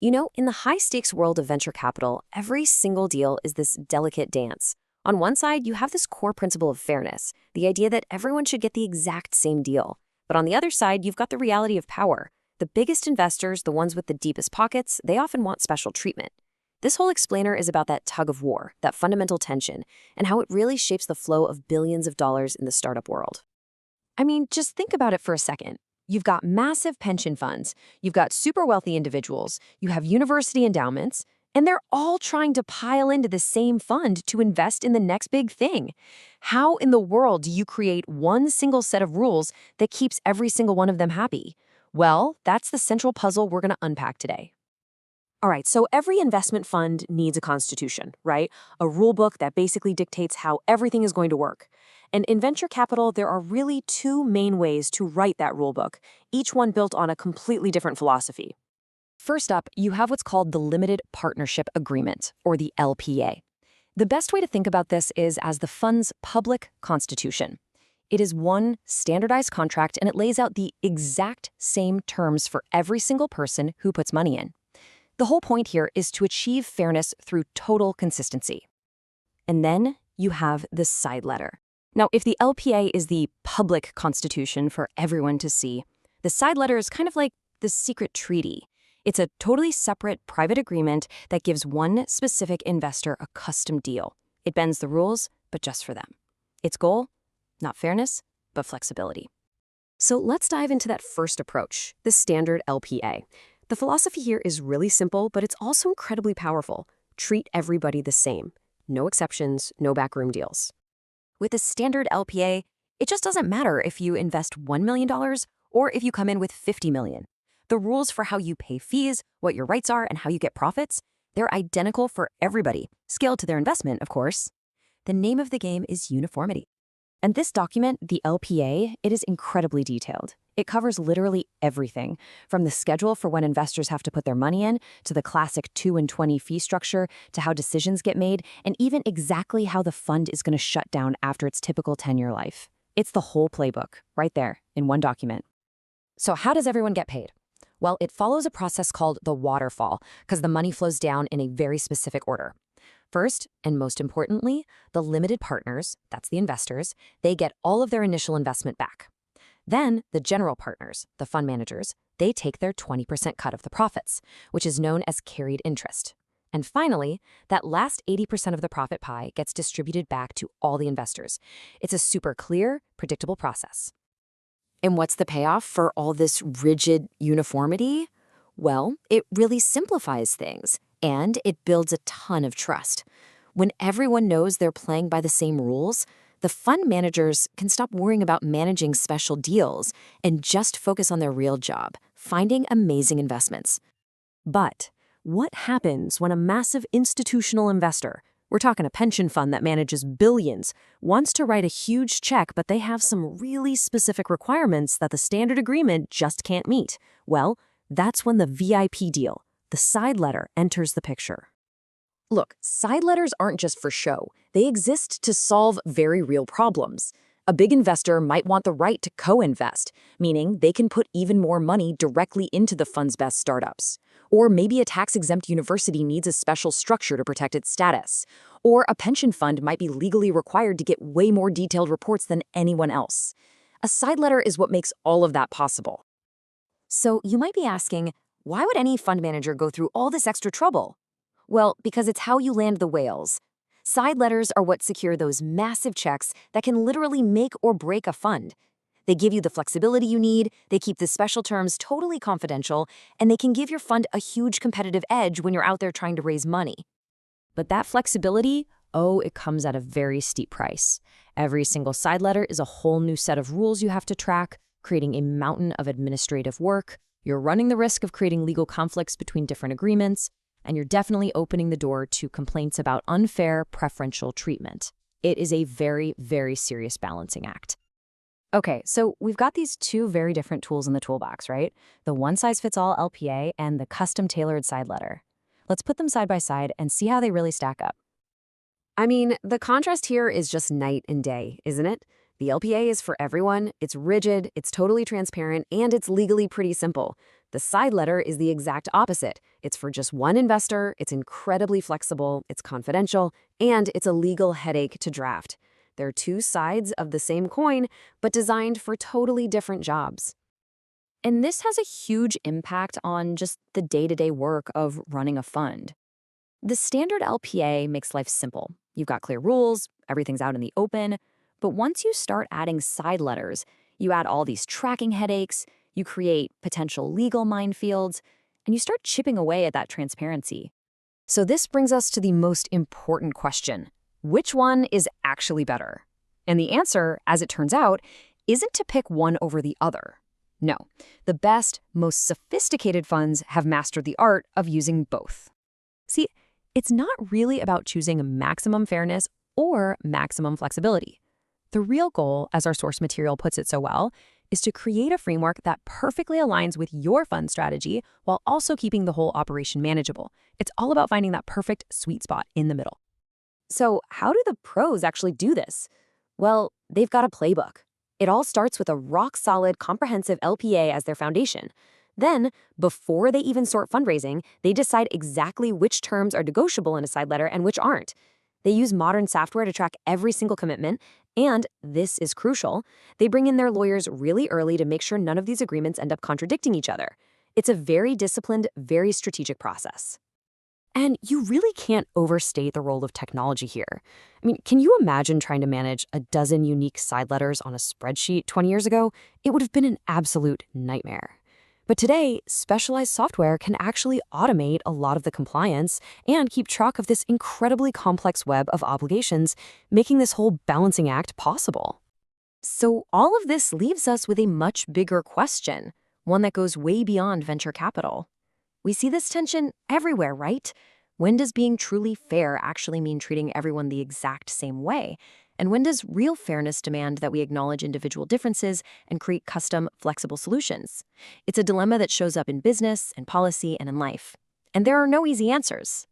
You know, in the high-stakes world of venture capital, every single deal is this delicate dance. On one side, you have this core principle of fairness, the idea that everyone should get the exact same deal. But on the other side, you've got the reality of power. The biggest investors, the ones with the deepest pockets, they often want special treatment. This whole explainer is about that tug of war, that fundamental tension, and how it really shapes the flow of billions of dollars in the startup world. I mean, just think about it for a second. You've got massive pension funds, you've got super wealthy individuals, you have university endowments, and they're all trying to pile into the same fund to invest in the next big thing. How in the world do you create one single set of rules that keeps every single one of them happy? Well, that's the central puzzle we're going to unpack today. All right, so every investment fund needs a constitution, right? A rule book that basically dictates how everything is going to work. And in venture capital, there are really two main ways to write that rule book, each one built on a completely different philosophy. First up, you have what's called the Limited Partnership Agreement, or the LPA. The best way to think about this is as the fund's public constitution. It is one standardized contract, and it lays out the exact same terms for every single person who puts money in. The whole point here is to achieve fairness through total consistency. And then you have the side letter. Now, if the LPA is the public constitution for everyone to see, the side letter is kind of like the secret treaty. It's a totally separate private agreement that gives one specific investor a custom deal. It bends the rules, but just for them. Its goal? Not fairness, but flexibility. So let's dive into that first approach, the standard LPA. The philosophy here is really simple, but it's also incredibly powerful. Treat everybody the same. No exceptions, no backroom deals. With the standard LPA, it just doesn't matter if you invest $1 million or if you come in with $50 million. The rules for how you pay fees, what your rights are, and how you get profits, they're identical for everybody, scaled to their investment, of course. The name of the game is uniformity. And this document, the LPA, it is incredibly detailed. It covers literally everything, from the schedule for when investors have to put their money in, to the classic 2 and 20 fee structure, to how decisions get made, and even exactly how the fund is going to shut down after its typical 10-year life. It's the whole playbook, right there, in one document. So how does everyone get paid? Well, it follows a process called the waterfall, because the money flows down in a very specific order. First, and most importantly, the limited partners, that's the investors, they get all of their initial investment back. Then, the general partners, the fund managers, they take their 20% cut of the profits, which is known as carried interest. And finally, that last 80% of the profit pie gets distributed back to all the investors. It's a super clear, predictable process. And what's the payoff for all this rigid uniformity? Well, it really simplifies things, and it builds a ton of trust. When everyone knows they're playing by the same rules, the fund managers can stop worrying about managing special deals and just focus on their real job, finding amazing investments. But what happens when a massive institutional investor, we're talking a pension fund that manages billions, wants to write a huge check, but they have some really specific requirements that the standard agreement just can't meet? Well, that's when the VIP deal, the side letter, enters the picture. Look, side letters aren't just for show. They exist to solve very real problems. A big investor might want the right to co-invest, meaning they can put even more money directly into the fund's best startups. Or maybe a tax-exempt university needs a special structure to protect its status. Or a pension fund might be legally required to get way more detailed reports than anyone else. A side letter is what makes all of that possible. So you might be asking, why would any fund manager go through all this extra trouble? Well, because it's how you land the whales. Side letters are what secure those massive checks that can literally make or break a fund. They give you the flexibility you need, they keep the special terms totally confidential, and they can give your fund a huge competitive edge when you're out there trying to raise money. But that flexibility, it comes at a very steep price. Every single side letter is a whole new set of rules you have to track, creating a mountain of administrative work. You're running the risk of creating legal conflicts between different agreements, and you're definitely opening the door to complaints about unfair preferential treatment. It is a very, very serious balancing act. Okay, so we've got these two very different tools in the toolbox, right? The one-size-fits-all LPA and the custom-tailored side letter. Let's put them side by side and see how they really stack up. I mean, the contrast here is just night and day, isn't it? The LPA is for everyone, it's rigid, it's totally transparent, and it's legally pretty simple. The side letter is the exact opposite. It's for just one investor, it's incredibly flexible, it's confidential, and it's a legal headache to draft. They're two sides of the same coin, but designed for totally different jobs. And this has a huge impact on just the day-to-day work of running a fund. The standard LPA makes life simple. You've got clear rules, everything's out in the open. But once you start adding side letters, you add all these tracking headaches, you create potential legal minefields, and you start chipping away at that transparency. So this brings us to the most important question. Which one is actually better? And the answer, as it turns out, isn't to pick one over the other. No, the best, most sophisticated funds have mastered the art of using both. See, it's not really about choosing maximum fairness or maximum flexibility. The real goal, as our source material puts it so well, is to create a framework that perfectly aligns with your fund strategy while also keeping the whole operation manageable. It's all about finding that perfect sweet spot in the middle. So how do the pros actually do this? Well, they've got a playbook. It all starts with a rock-solid, comprehensive LPA as their foundation. Then, before they even sort fundraising, they decide exactly which terms are negotiable in a side letter and which aren't. They use modern software to track every single commitment, and, this is crucial, they bring in their lawyers really early to make sure none of these agreements end up contradicting each other. It's a very disciplined, very strategic process. And you really can't overstate the role of technology here. I mean, can you imagine trying to manage a dozen unique side letters on a spreadsheet 20 years ago? It would have been an absolute nightmare. But today, specialized software can actually automate a lot of the compliance and keep track of this incredibly complex web of obligations, making this whole balancing act possible. So all of this leaves us with a much bigger question, one that goes way beyond venture capital. We see this tension everywhere, right? When does being truly fair actually mean treating everyone the exact same way? And when does real fairness demand that we acknowledge individual differences and create custom, flexible solutions? It's a dilemma that shows up in business, in policy, and in life. And there are no easy answers.